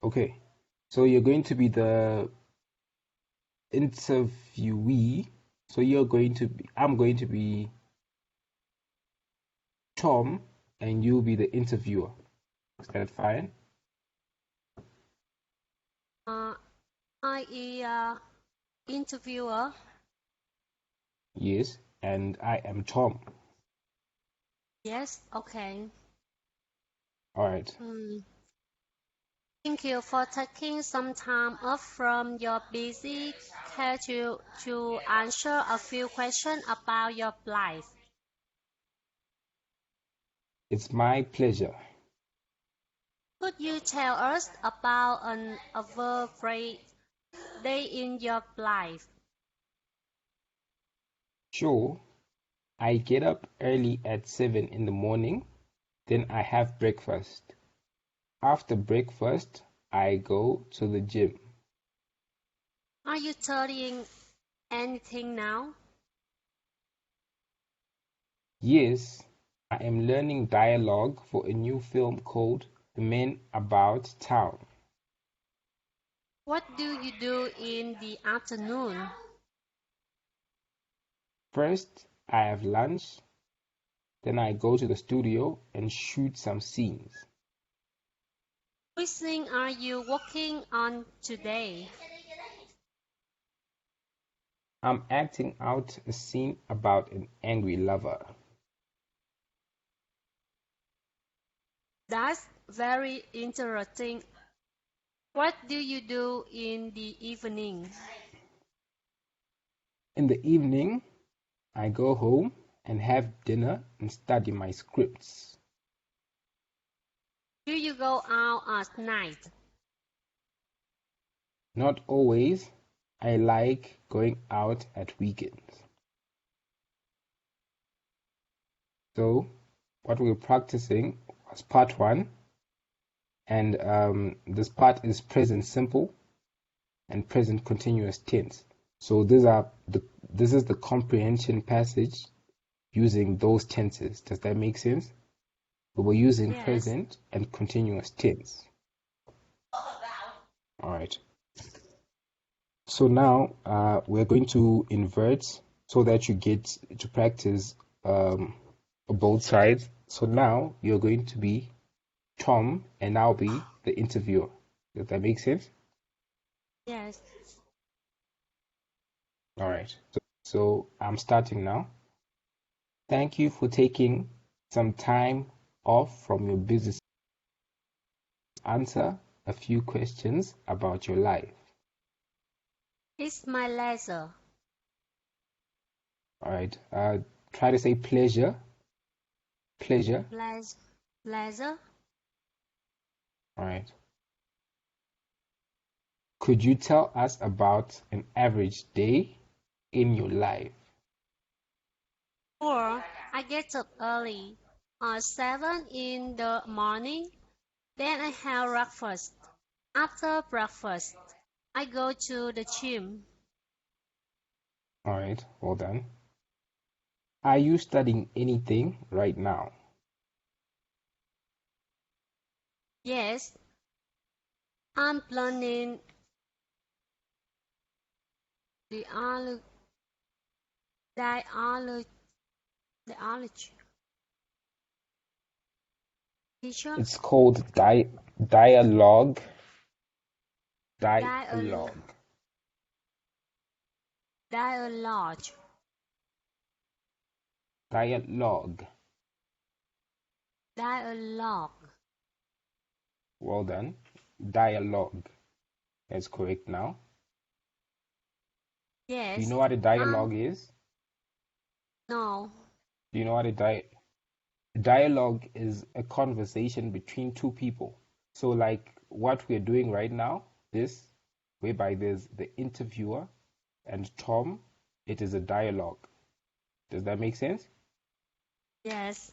Okay. So you're going to be the interviewee. So I'm going to be Tom, and you'll be the interviewer. Is that fine? I am interviewer. Yes, and I am Tom. Yes, okay. All right. Thank you for taking some time off from your busy schedule to answer a few questions about your life. It's my pleasure. Could you tell us about an average day in your life? Sure. I get up early at 7 in the morning, then I have breakfast. After breakfast, I go to the gym. Are you studying anything now? Yes, I am learning dialogue for a new film called The Men About Town. What do you do in the afternoon? First, I have lunch, then I go to the studio and shoot some scenes. Which thing are you working on today? I'm acting out a scene about an angry lover. That's very interesting. What do you do in the evening? In the evening, I go home and have dinner and study my scripts. Do you go out at night? Not always. I like going out at weekends. So, what we're practicing was part one, and this part is present simple and present continuous tense. So this is the comprehension passage using those tenses. Does that make sense? We were using Yes. present and continuous tense. All right. So now we're going to invert so that you get to practice both sides. So now you're going to be Tom and I'll be the interviewer. Does that make sense? Yes. All right. So I'm starting now. Thank you for taking some time off from your business to answer a few questions about your life. It's my leisure. All right. Try to say pleasure. Pleasure. Leisure? All right. Could you tell us about an average day in your life? Or I get up early, 7 in the morning, then I have breakfast. After breakfast, I go to the gym. All right. Well done. Are you studying anything right now? Yes, I'm planning the dialogy. Teacher? It's called dialogue. Dialogue. Dialogue. Dialogue. Dialogue. Dialogue. Well done. Dialogue. That's correct now. Do you Yes. know what a dialogue is? No. Do you know what a dialogue is? A conversation between two people. So like what we're doing right now, this, whereby there's the interviewer and Tom, it is a dialogue. Does that make sense? Yes.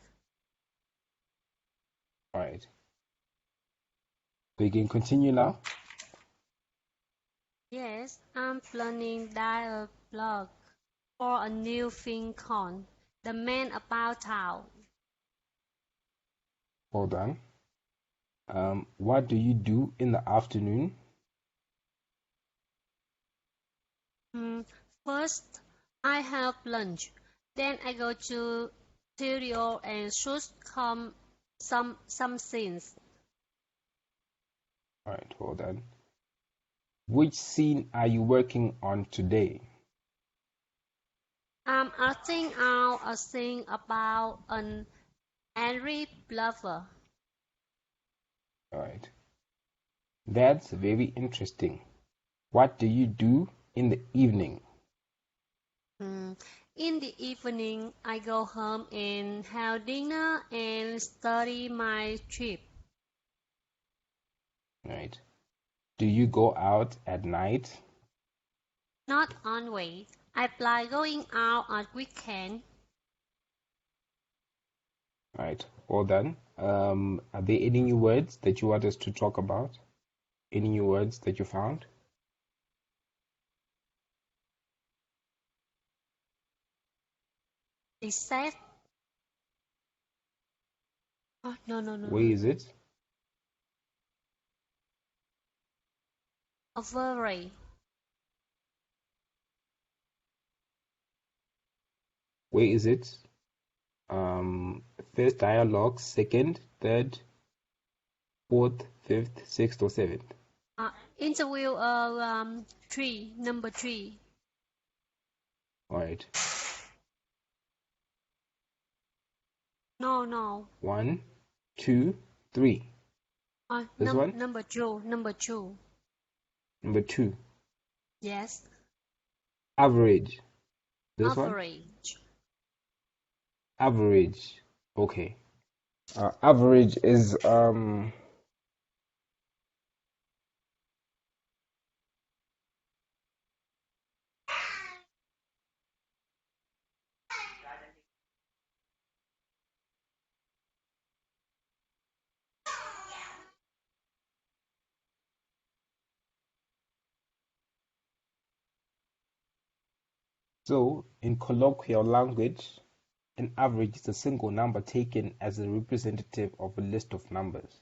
All right. We can continue now. Yes, I'm planning dialogue for a new film called The Man About Town. Hold on. What do you do in the afternoon? First, I have lunch. Then I go to studio and shoot some scenes. All right, hold on. Which scene are you working on today? I'm acting out a scene about an angry lover. All right. That's very interesting. What do you do in the evening? In the evening, I go home and have dinner and study my trip. Right. Do you go out at night? Not always. I plan going out on weekend. Right. Well done. Are there any new words that you want us to talk about? Any new words that you found? Except, oh, Where no. is it? A very. Where is it? First dialogue, second, third, fourth, fifth, sixth, or seventh? Interview three, number three. All right. No. 1, 2, 3. This one? Number two. Number 2. Yes, Average. This one? average. Average. Okay. Average is so in colloquial language, an average is a single number taken as a representative of a list of numbers.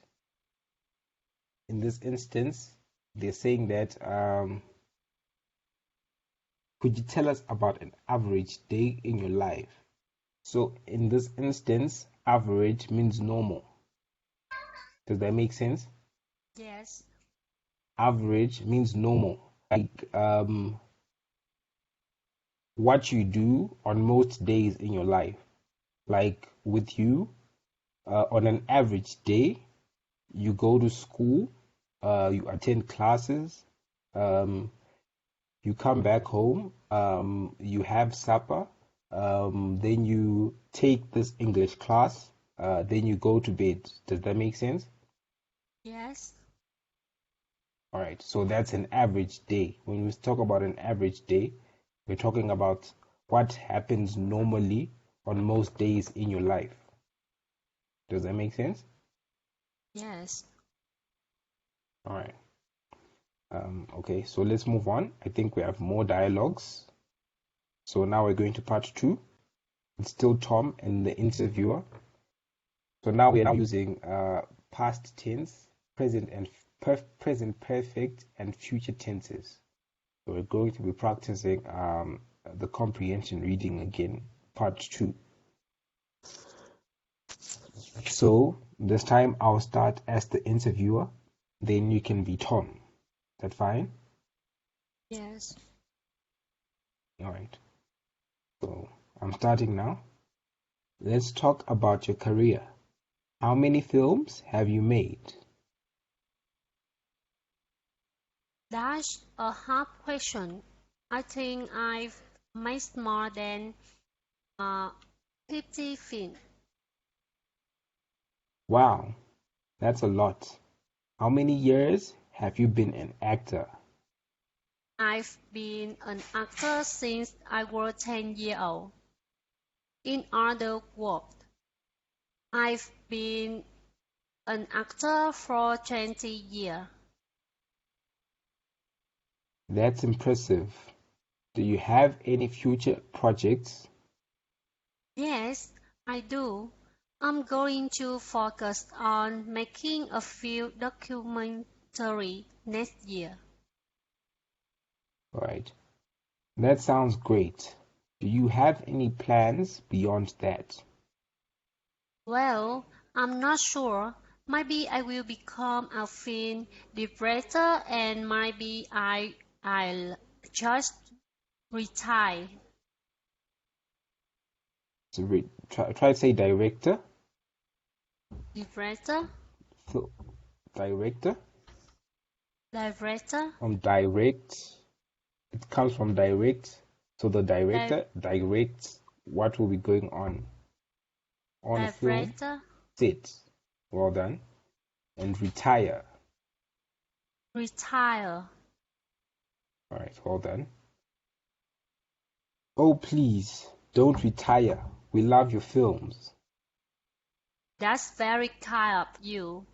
In this instance, they're saying that could you tell us about an average day in your life? So in this instance, average means normal. Does that make sense? Yes, Average means normal. Like what you do on most days in your life. Like with you, on an average day, you go to school, you attend classes, you come back home, you have supper, then you take this English class, then you go to bed. Does that make sense? yes, All right, so that's an average day. When we talk about an average day, we're talking about what happens normally on most days in your life. Does that make sense? yes. All right. Okay, so let's move on. I think we have more dialogues. So now we're going to part 2. It's still Tom and the interviewer. So now we are now using past tense, present and present perfect, and future tenses. So we're going to be practicing the comprehension reading again, part 2. So this time I'll start as the interviewer, then you can be Tom. Is that fine? Yes. All right. So I'm starting now. Let's talk about your career. How many films have you made? That's a hard question. I think I've made more than 50 films. Wow, that's a lot. How many years have you been an actor? I've been an actor since I was 10 years old. In other words, I've been an actor for 20 years. That's impressive. Do you have any future projects? Yes, I do. I'm going to focus on making a few documentaries next year. Right. That sounds great. Do you have any plans beyond that? Well, I'm not sure. Maybe I will become a film director and maybe I'll just retire. So try to say director. Director? Director. Director? Direct. It comes from direct. So the Di- director directs what will be going on a film Director? set. Well done. And retire. Retire. All right, well done. Oh, please, don't retire. We love your films. That's very kind of you.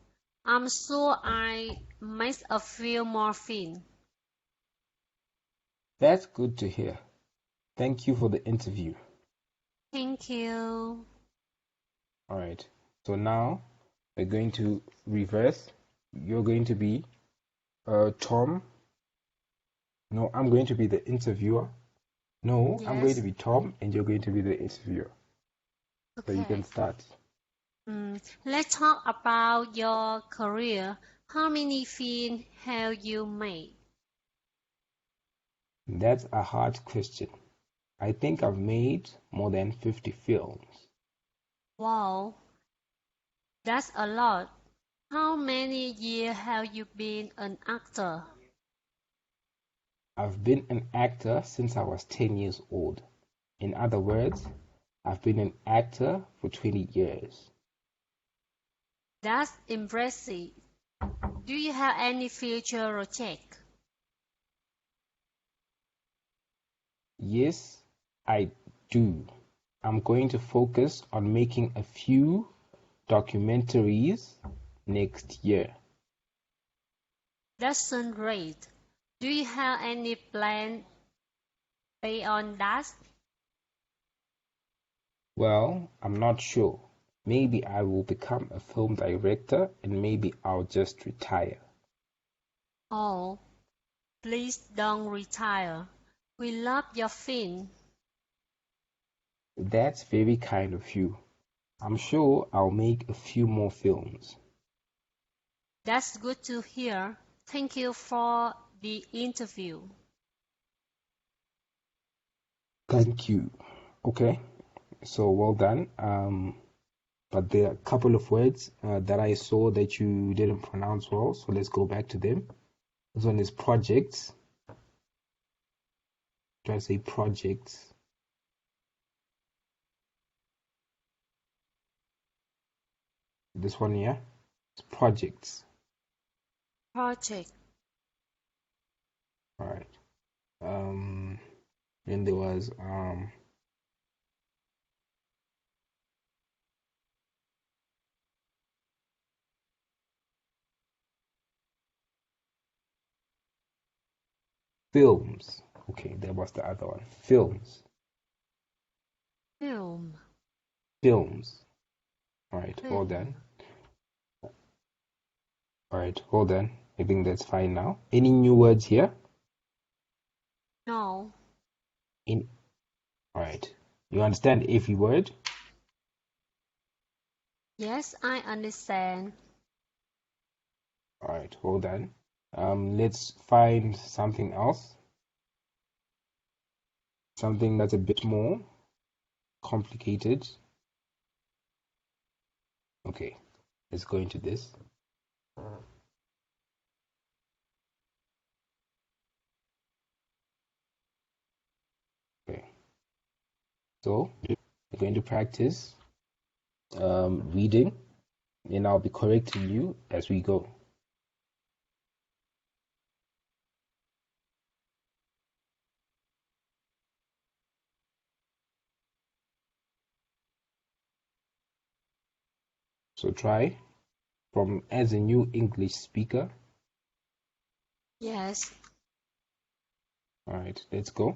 I'm sure I make a few more films. That's good to hear. Thank you for the interview. Thank you. All right, so now we're going to reverse. You're going to be Tom. No, I'm going to be the interviewer. No, I'm going to Yes. be Tom, and you're going to be the interviewer. So you can Okay. start. Let's talk about your career. How many films have you made? That's a hard question. I think I've made more than 50 films. Wow, that's a lot. How many years have you been an actor? I've been an actor since I was 10 years old. In other words, I've been an actor for 20 years. That's impressive. Do you have any future project? Yes, I do. I'm going to focus on making a few documentaries next year. That sounds great. Do you have any plan beyond that? Well, I'm not sure. Maybe I will become a film director and maybe I'll just retire. Oh, please don't retire. We love your film. That's very kind of you. I'm sure I'll make a few more films. That's good to hear. Thank you for the interview. Thank you. Okay, so well done. But there are a couple of words that I saw that you didn't pronounce well, so let's go back to them. This one is projects. Try to say projects. This one here is projects. Project. All right. Then there was films. Okay, there was the other one. Films. Film. Films. All right, well Film. done. All right, well done. I think that's fine now. Any new words here? No. In All right. You understand every word? Yes, I understand. All right, well done. Let's find something else. Something that's a bit more complicated. Okay, let's go into this. Okay, so we're going to practice reading, and I'll be correcting you as we go. So try from as a new English speaker. Yes. All right, let's go.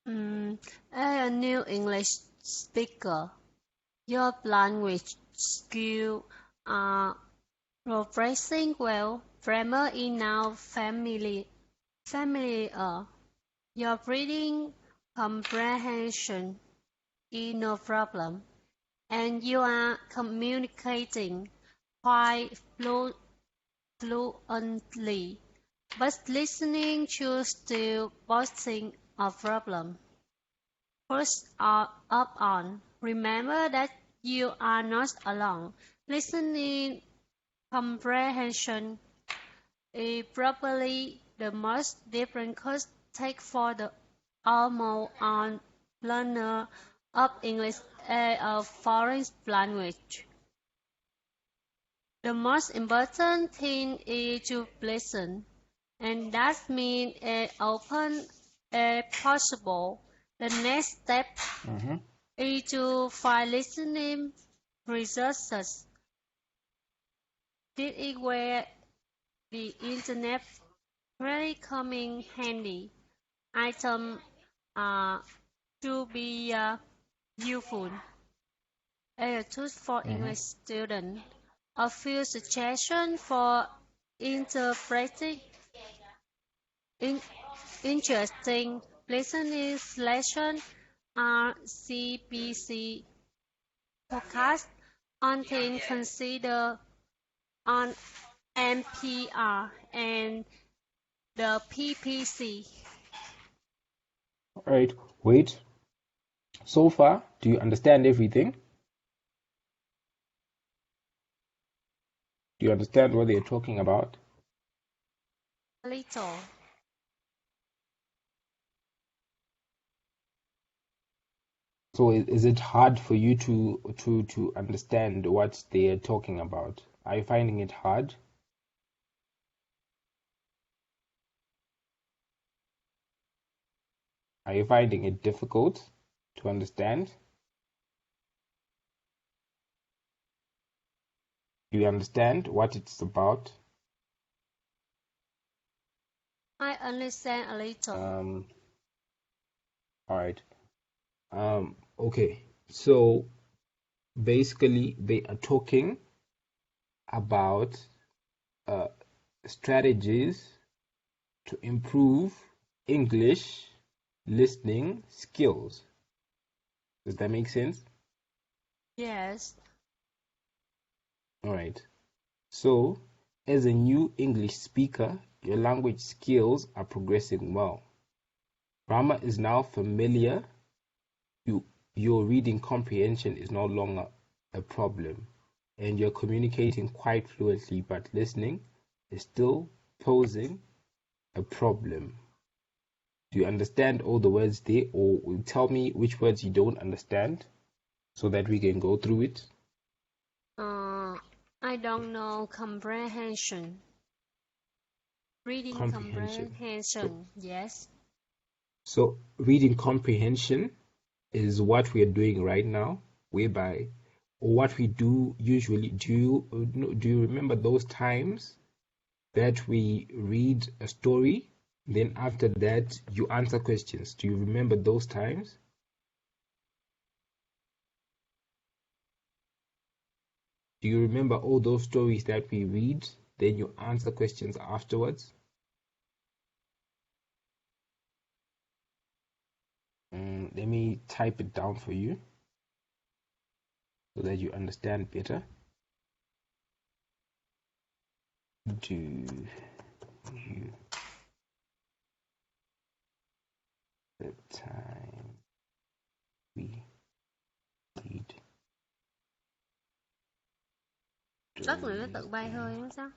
A new English speaker. Your language skills are progressing well. Grammar is now familiar. Your reading comprehension is no problem, and you are communicating quite fluently. But listening should still posing a problem. First up on, remember that you are not alone. Listening comprehension is probably the most difficult task for the almost all learner of English as a foreign language. The most important thing is to listen, and that means as open as possible. The next step is to find listening resources. This is where the internet really come in handy. Items to be useful. A tool for English students. A few suggestions for interpreting interesting listening sessions are CBC podcast on things considered on NPR and the PPC. Alright, wait. So far, do you understand everything? Do you understand what they're talking about? A little. So is it hard for you to understand what they are talking about? Are you finding it hard? Are you finding it difficult to understand? Do you understand what it's about? I understand a little. All right. Okay. So basically, they are talking about strategies to improve English listening skills. Does that make sense? Yes. All right. So, as a new English speaker, your language skills are progressing well. Grammar is now familiar. Your reading comprehension is no longer a problem, and you're communicating quite fluently, but listening is still posing a problem. Do you understand all the words there, or tell me which words you don't understand so that we can go through it? I don't know comprehension. Reading comprehension. Yes. So reading comprehension is what we are doing right now, whereby, or what we do usually. Do you remember those times that we read a story, then after that you answer questions? Do you remember those times? Do you remember all those stories that we read, then you answer questions afterwards? Let me type it down for you so that you understand better. Do you the time we read Chắc là nó tự bay hơi nó sao?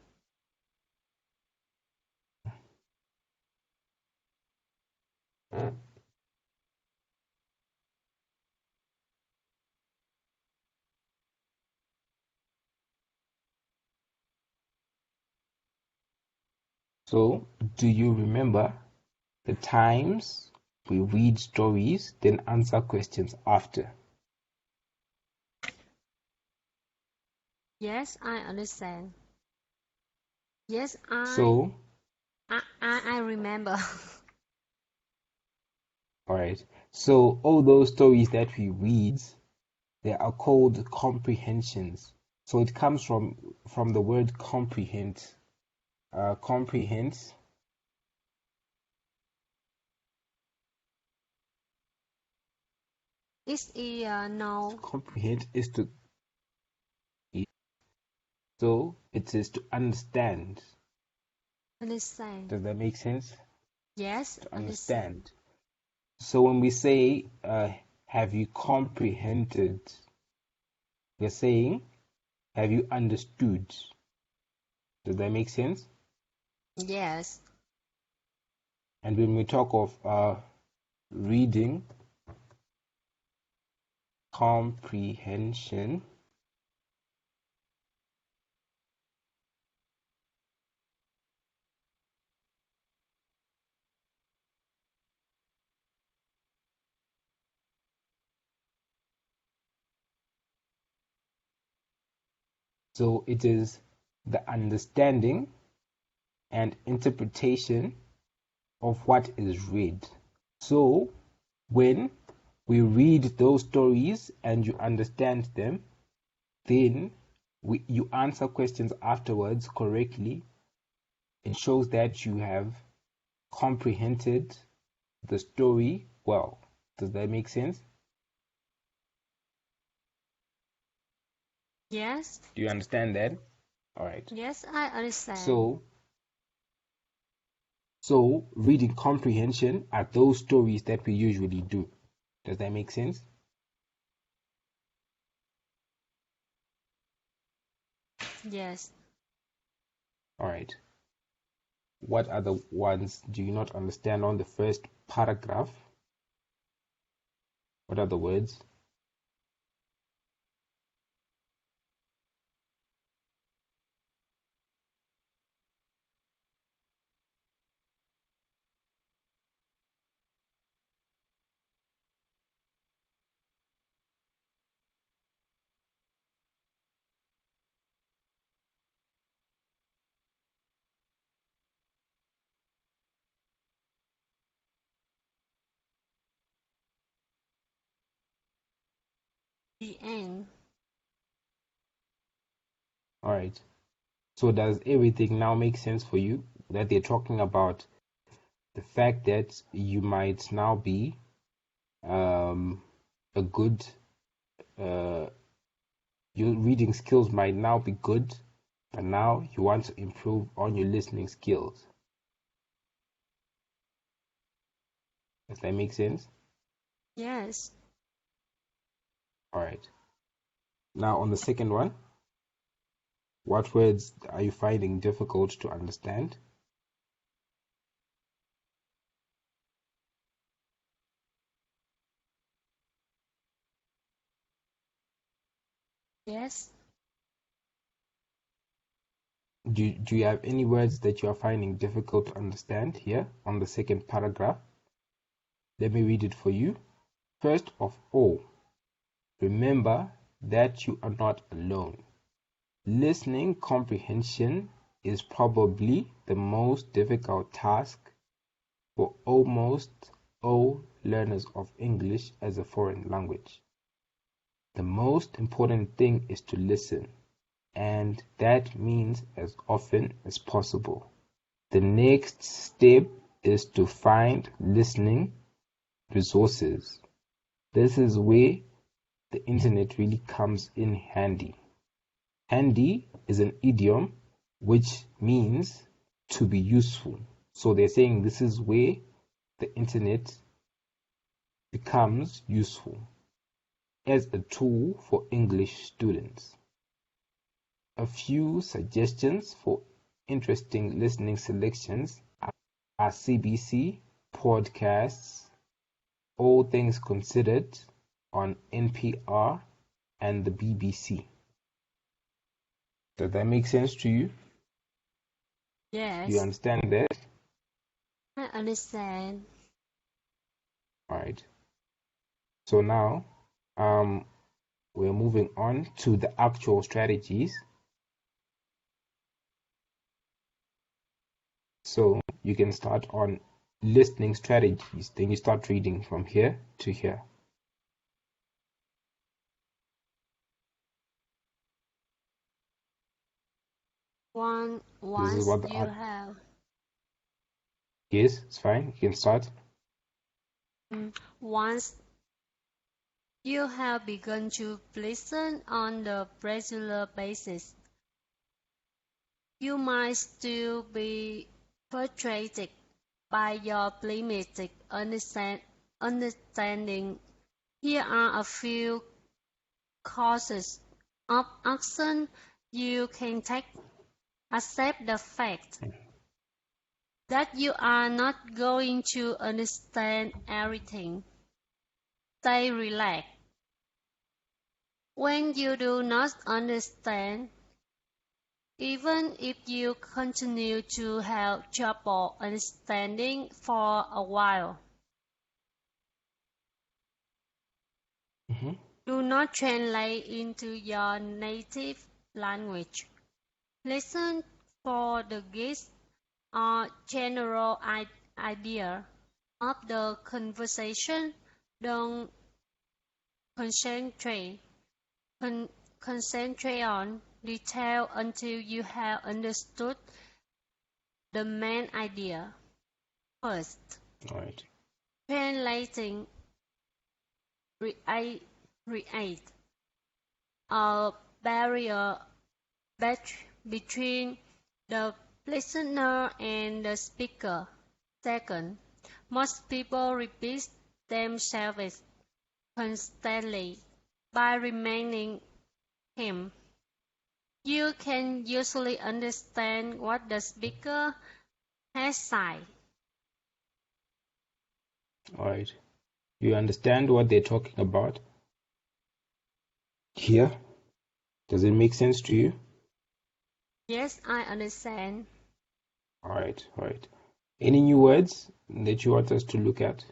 So, do you remember the times we read stories, then answer questions after? Yes, I understand. Yes, I remember. All right. So all those stories that we read, They are called comprehensions. So it comes from the word comprehend. Comprehend It's a no. comprehend is to, so it is to understand. Understand. Does that make sense? Yes, To understand. understand. So when we say, have you comprehended? We're saying, have you understood? Does that make sense? Yes. And when we talk of reading comprehension, so it is the understanding and interpretation of what is read. So when we read those stories and you understand them, then you answer questions afterwards correctly. It shows that you have comprehended the story well. Does that make sense? Yes. Do you understand that? All right. Yes, I understand. So reading comprehension are those stories that we usually do. Does that make sense? Yes. All right. What other ones do you not understand on the first paragraph? What are the words? The end. All right. So does everything now make sense for you? That they're talking about the fact that you might now be a good, your reading skills might now be good, but now you want to improve on your listening skills. Does that make sense? Yes. All right. Now on the second one, what words are you finding difficult to understand? Yes. Do you have any words that you are finding difficult to understand here on the second paragraph? Let me read it for you. First of all, remember that you are not alone. Listening comprehension is probably the most difficult task for almost all learners of English as a foreign language. The most important thing is to listen, and that means as often as possible. The next step is to find listening resources. This is where the internet really comes in handy. Handy is an idiom which means to be useful. So they're saying this is where the internet becomes useful as a tool for English students. A few suggestions for interesting listening selections are CBC podcasts, All Things Considered on NPR and the BBC. Does that make sense to you? Do you Yes. understand that? I understand. All right. So now, we're moving on to the actual strategies. So you can start on listening strategies. Then you start reading from here to here. This is Once what the you art. have Yes, it's fine. You can start. once you have begun to listen on the regular basis, you might still be frustrated by your limited understanding. Here are a few courses of action you can take. Accept the fact that you are not going to understand everything. Stay relaxed. When you do not understand, even if you continue to have trouble understanding for a while, do not translate into your native language. Listen for the gist or general idea of the conversation. Don't concentrate concentrate on detail until you have understood the main idea. First, All right. translating create a barrier between the listener and the speaker. Second, most people repeat themselves constantly. By remaining him, you can usually understand what the speaker has said. All right. You understand what they're talking about here? Does it make sense to you? Yes, I understand. All right. All right. Any new words that you want us to look at?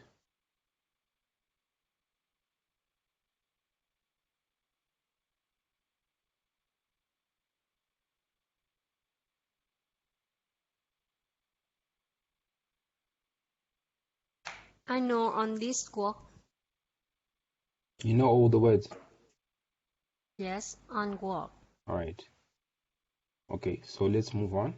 I know on this work. You know all the words? Yes, on work. All right. Okay, so let's move on.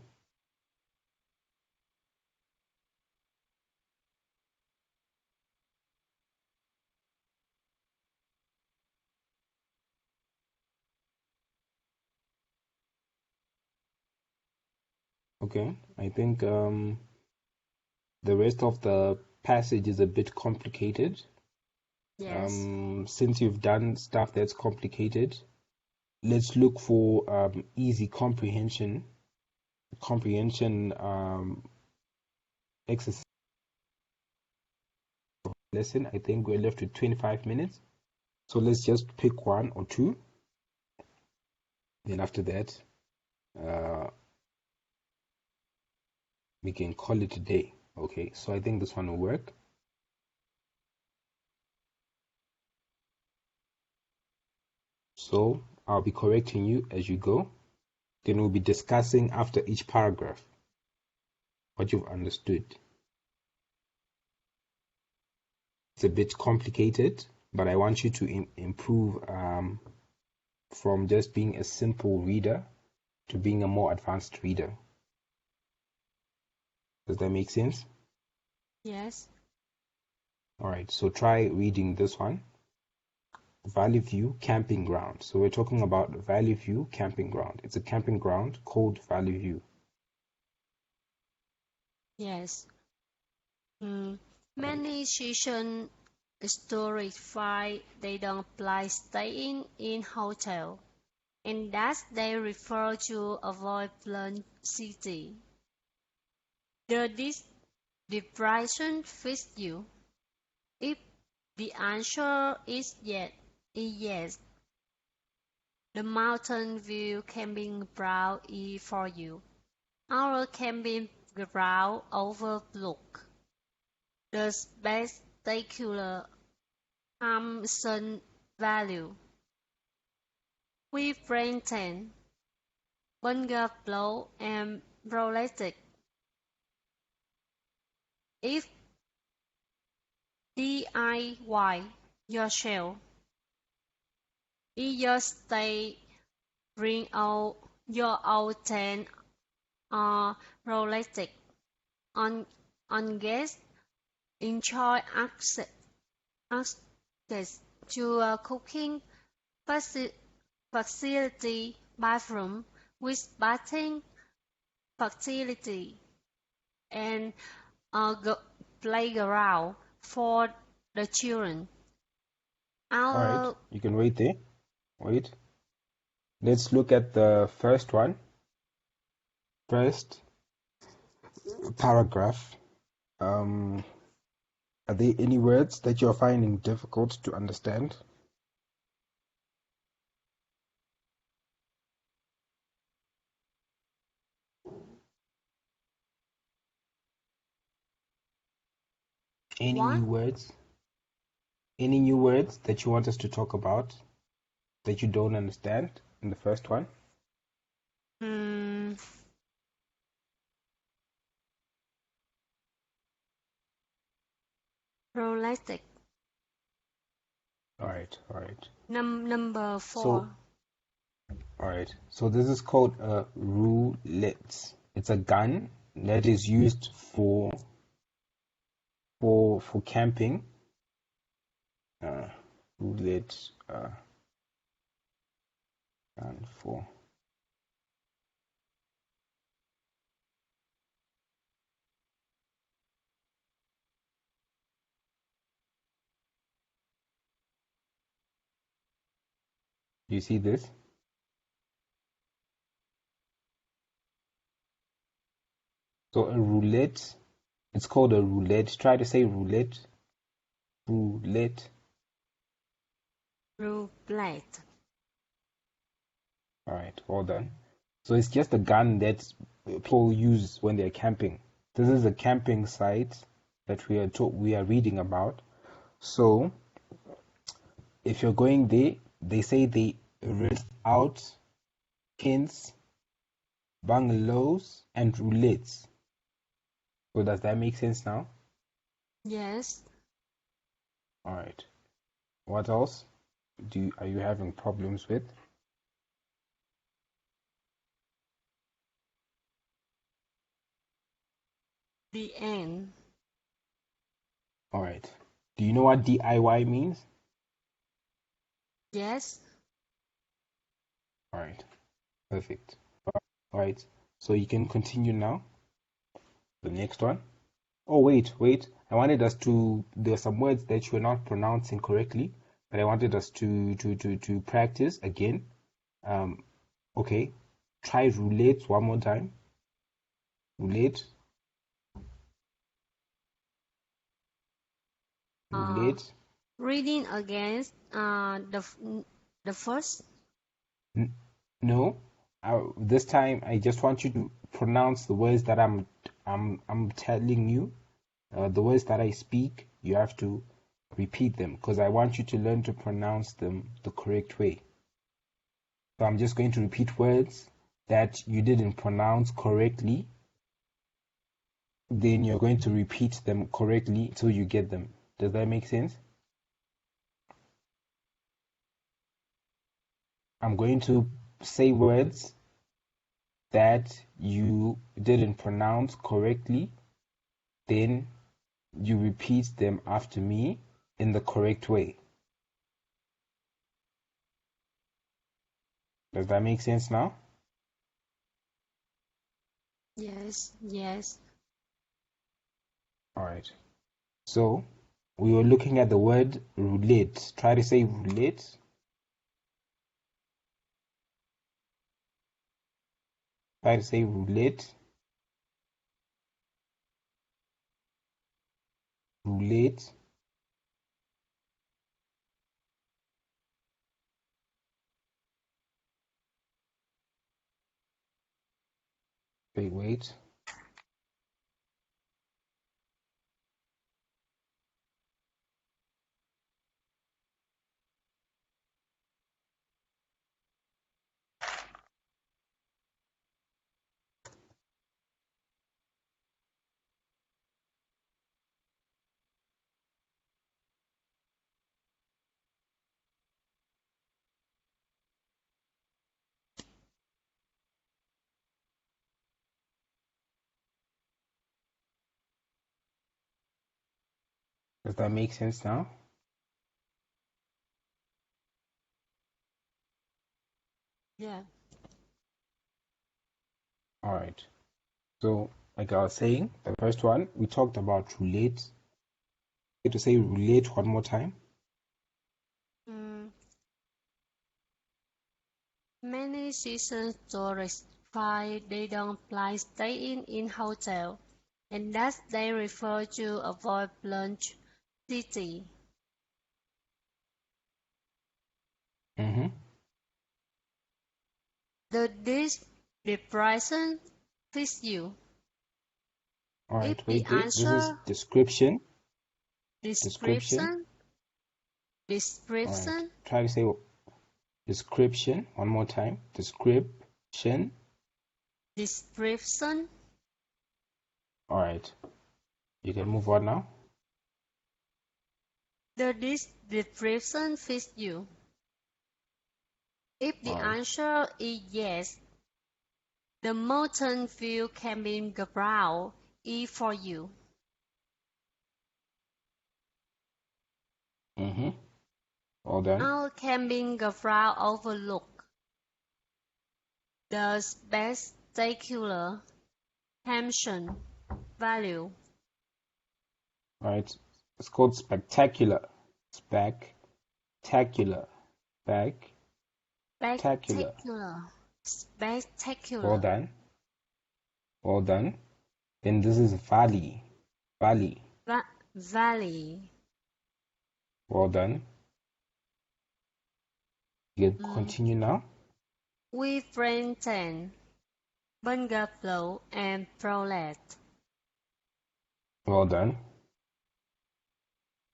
Okay, I think the rest of the passage is a bit complicated. Yes. Since you've done stuff that's complicated, let's look for easy comprehension exercise lesson. I think we're left with 25 minutes. So let's just pick one or two. Then after that, we can call it a day. Okay, so I think this one will work. So I'll be correcting you as you go. Then we'll be discussing after each paragraph what you've understood. It's a bit complicated, but I want you to improve from just being a simple reader to being a more advanced reader. Does that make sense? Yes. All right, so try reading this one. Valley View Camping Ground. So we're talking about Valley View Camping Ground. It's a camping ground called Valley View. Yes. Many season stories find they don't apply staying in hotel, and that they refer to avoid planned city. Does this depression fit you? If the answer is yes, the mountain view camping ground is for you. Our camping ground overlook the spectacular Hampson Valley. We maintain bungalow and prolific. If DIY yourself, in your stay, bring out your old tent or romantic. On guests enjoy access to a cooking facility, bathroom with bathing facility, and a playground for the children. All right, Our you can wait there. Wait. Let's look at the first one. First paragraph. Are there any words that you're finding difficult to understand? Any what? new words? Any new words that you want us to talk about that you don't understand in the first one? Romantic. All right, all right. Number So, 4. all right. So this is called a roulette. It's a gun that is used for camping. Roulette gun for. Do you see this? So a roulette, it's called a roulette. Try to say roulette. Roulette. Roulette. All right, well done. So it's just a gun that people use when they're camping. This is a camping site that we are reading about. So if you're going there, they say they rent out tents, bungalows, and roulettes. So does that make sense now? Yes. All right. What else are you having problems with? The end. All right. Do you know what DIY means? Yes. All right. Perfect. All right. So you can continue now. The next one. Oh, wait. I wanted us to. There are some words that you are not pronouncing correctly, but I wanted us to practice again. Okay. Try roulette one more time. Roulette. Roulette. Reading against the first. No. This time I just want you to pronounce the words that I'm telling you. The words that I speak, you have to repeat them because I want you to learn to pronounce them the correct way. So I'm just going to repeat words that you didn't pronounce correctly. Then you're going to repeat them correctly until you get them. Does that make sense? I'm going to say words that you didn't pronounce correctly. Then you repeat them after me in the correct way. Does that make sense now? Yes. All right. So we were looking at the word roulette. Try to say roulette. Try to say roulette. Roulette. Wait. Does that make sense now? Yeah. All right. So, like I was saying, the first one, we talked about relate. To say relate one more time. Many seasonal tourists find they don't like staying in hotel, and thus they prefer to avoid plunge city. The description fits you. All right, If the wait. This is answer description. description All right. description Try to say description one more time. Description. description All right. You can move on now. the description fits you. If the All right. answer is yes, the mountain view camping ground is for you. All done. Our camping ground overlook the spectacular Hampton Valley. All right. It's called spectacular. Spectacular. Spectacular. Spectacular. Well done. Well done. Then this is valley. Valley. Valley. Well done. You can continue now. With Brenton, Bungalow, and Prolet. Well done.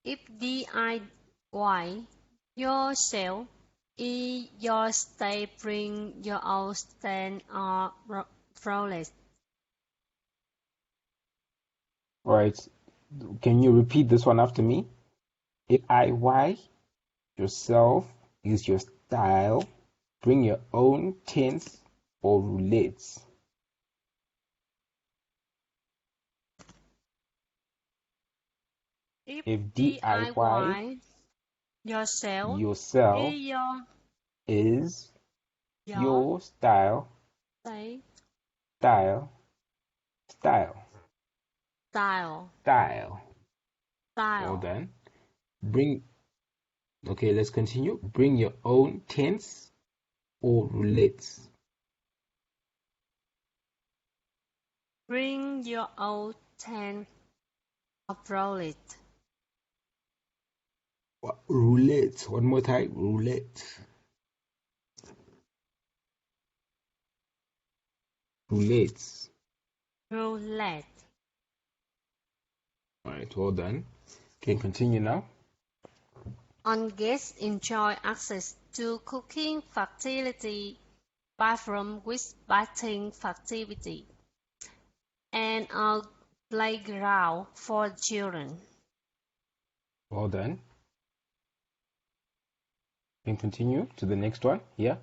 If DIY yourself, your stay bring your own stand or Prolet. All right. Can you repeat this one after me? DIY yourself is your style. Bring your own tints or roulades. If DIY yourself is your style. Well done. Okay, let's continue. Bring your own tints or roulades. Bring your own tent or roulette. Roulette. One more time. Roulette. Roulette. All right, well done. Can continue now. On guests enjoy access to cooking facility, bathroom with bathing facility, and a playground for children. Well done. Can continue to the next one. Yeah.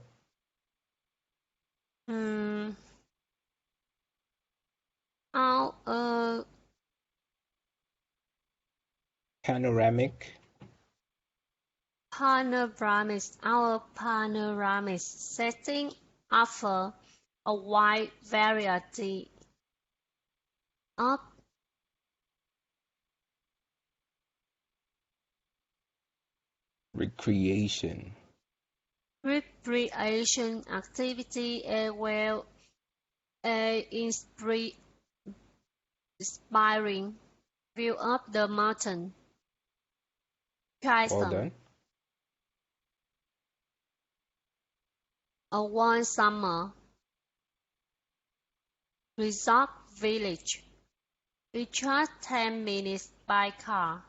Panoramic. Our panoramic setting offer a wide variety of Recreation activity as well as inspiring view of the mountain. Try Well some. done. A one summer resort village. We just 10 minutes by car.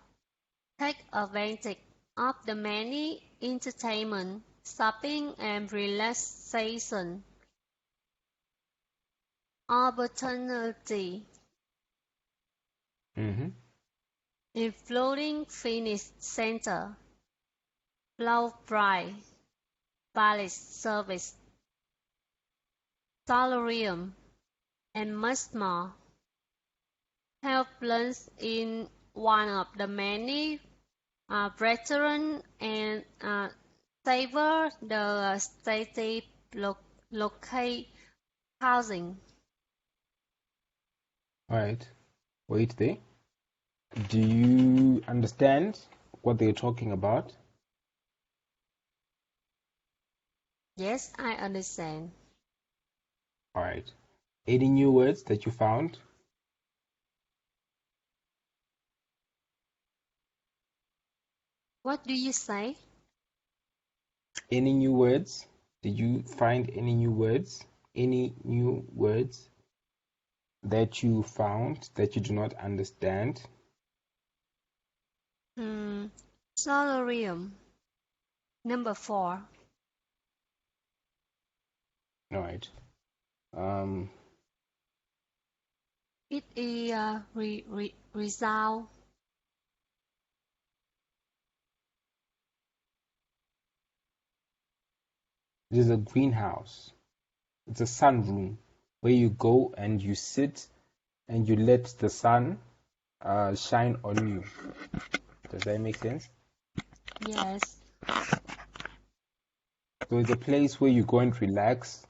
Take advantage of the many entertainment, shopping and relaxation opportunity, including fitness center, low price, ballet service, solarium, and much more. Help plunge in one of the many restaurants and savor the city locate housing. Alright, wait there. Do you understand what they're talking about? Yes, I understand. Alright. Any new words that you found? What do you say? Any new words? Did you find any new words? Any new words that you found that you do not understand? Solarium. Number 4. Alright. It is result. It is a greenhouse. It's a sunroom where you go and you sit and you let the sun shine on you. Does that make sense? Yes. So it's a place where you go and relax.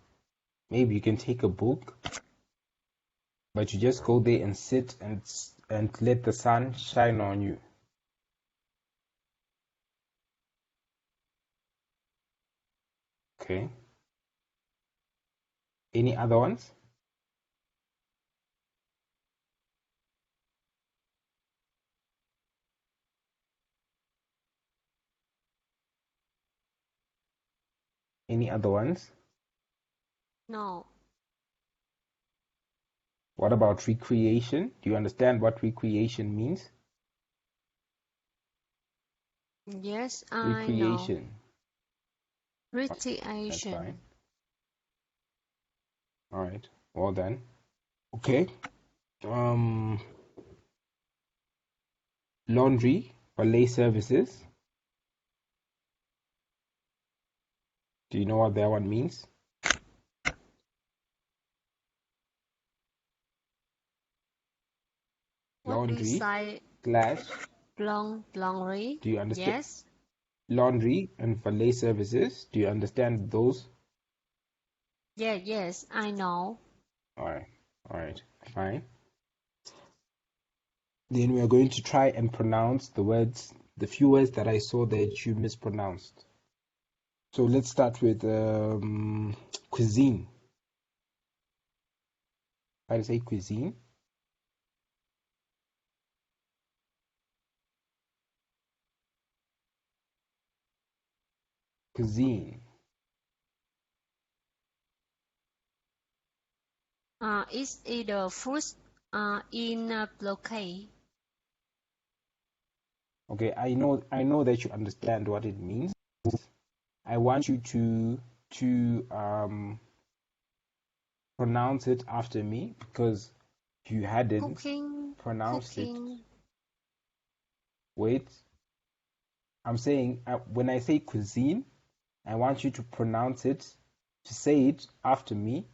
Maybe you can take a book, but you just go there and sit and let the sun shine on you. Okay. Any other ones? Any other ones? No. What about recreation? Do you understand what recreation means? Yes, I know. Recreation. That's Recreation. fine. All right. Well done. Okay. Laundry, valet services. Do you know what that one means? What do you Laundry say? slash. Laundry. Do you understand? Yes. Laundry and valet services. Do you understand those? Yeah, yes, I know. All right, fine. Then we are going to try and pronounce the words, the few words that I saw that you mispronounced. So let's start with cuisine. How do you say cuisine? Cuisine. It's either food in a blockade. Okay, I know that you understand what it means. I want you to pronounce it after me because you hadn't pronounced it. Wait, I'm saying when I say cuisine, I want you to pronounce it, to say it after me.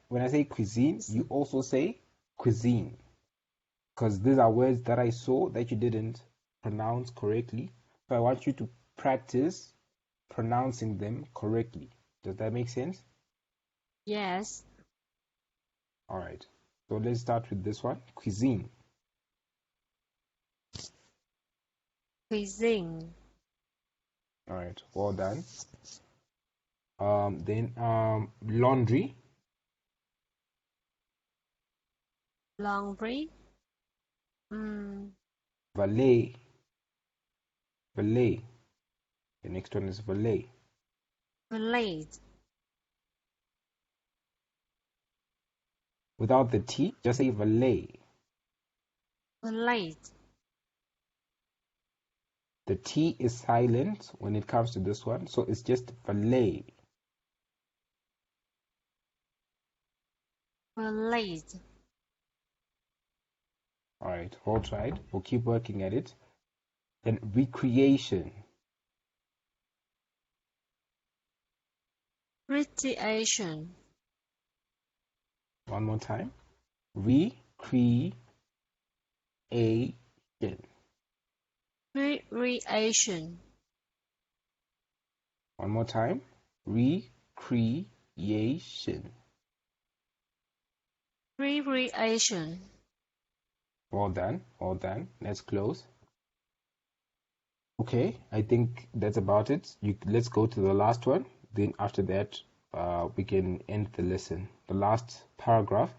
When I say cuisine, you also say cuisine because these are words that I saw that you didn't pronounce correctly. So I want you to practice pronouncing them correctly. Does that make sense? Yes. All right. So let's start with this one. Cuisine. Cuisine. All right. Well done. Then laundry. Laundry. Valet. Valet. The next one is valet. Valet. Without the T, just say valet. Valet. The T is silent when it comes to this one, so it's just valet. Valet. All right, hold tight. We'll keep working at it. Then recreation. Recreation. One more time. Recreation. Recreation. One more time. Recreation. Recreation. All done. All done. Let's close. Okay, I think that's about it. Let's go to the last one. Then after that, we can end the lesson. The last paragraph.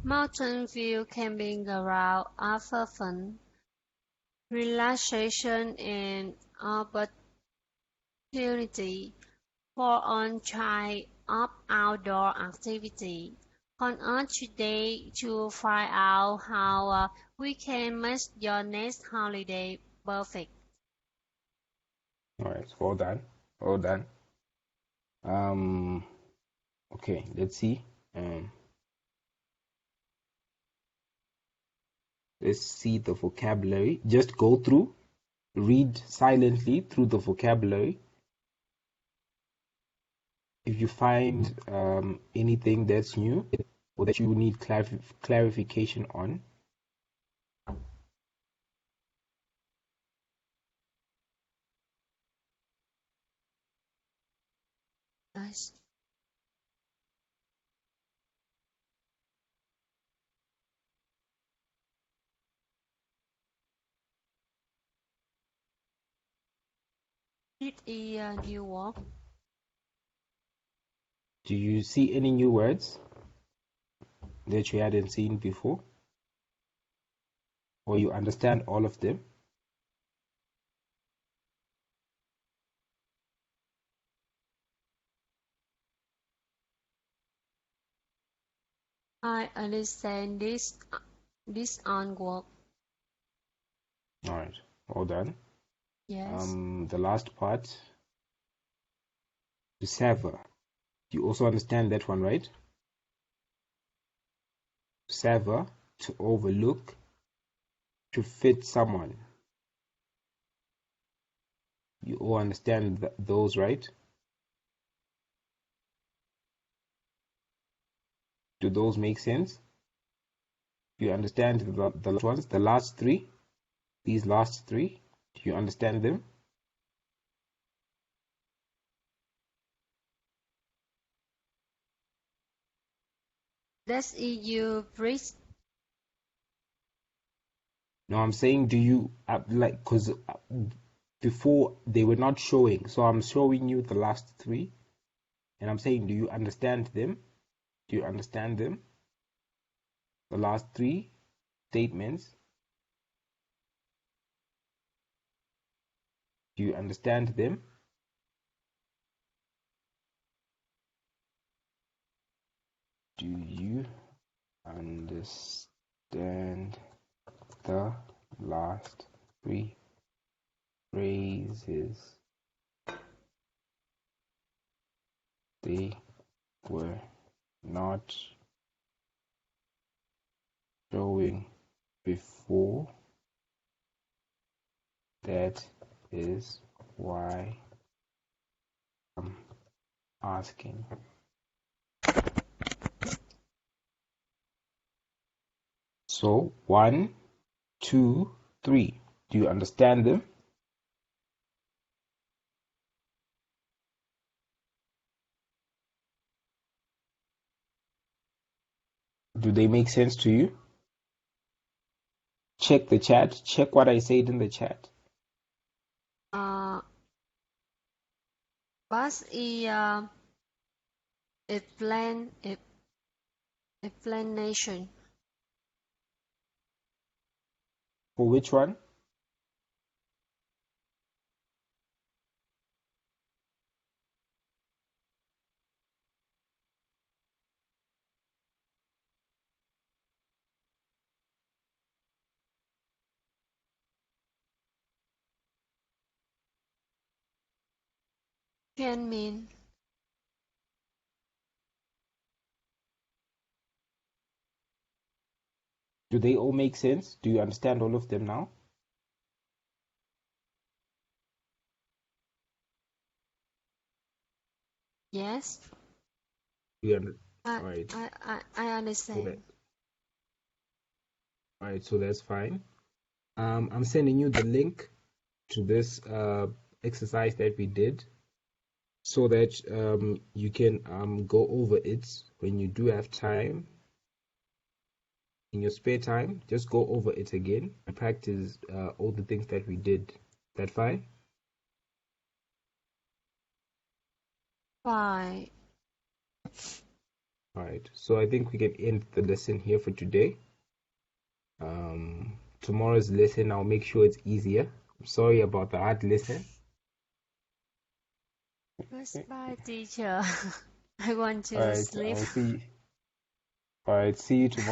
Mountain view camping around offer fun, relaxation and opportunity for on-site of outdoor activity. On Earth today to find out how we can make your next holiday perfect. All right, well done. Well done. Okay, let's see. Let's see the vocabulary. Just go through, read silently through the vocabulary. If you find anything that's new or that you need clarification on, Nice. It is a new word. do you see any new words that you hadn't seen before? Or you understand all of them? I understand this on work. All right, well done. Yes. The last part, to sever. You also understand that one, right? Sever, to overlook, to fit someone. You all understand those, right? Do those make sense? Do you understand the last ones, the last three? These last three, do you understand them? That's EU bridge. No, I'm saying, do you like, because before they were not showing, so I'm showing you the last three, and I'm saying, do you understand them? Do you understand them? The last three statements, do you understand them? Do you understand the last three phrases? They were not showing before. That is why I'm asking. So 1, 2, 3. Do you understand them? Do they make sense to you? Check the chat. Check what I said in the chat. But explanation. For which one? Can mean. Do they all make sense? Do you understand all of them now? Yes. Yeah. I All right. I I, I understand. All right, so that's fine. I'm sending you the link to this exercise that we did so that you can go over it when you do have time. In your spare time, just go over it again and practice all the things that we did. That fine? Fine. All right, so I think we can end the lesson here for today. Tomorrow's lesson, I'll make sure it's easier. I'm sorry about the hard lesson. Goodbye, teacher. I want All to right, sleep. I'll see. All right, see you tomorrow.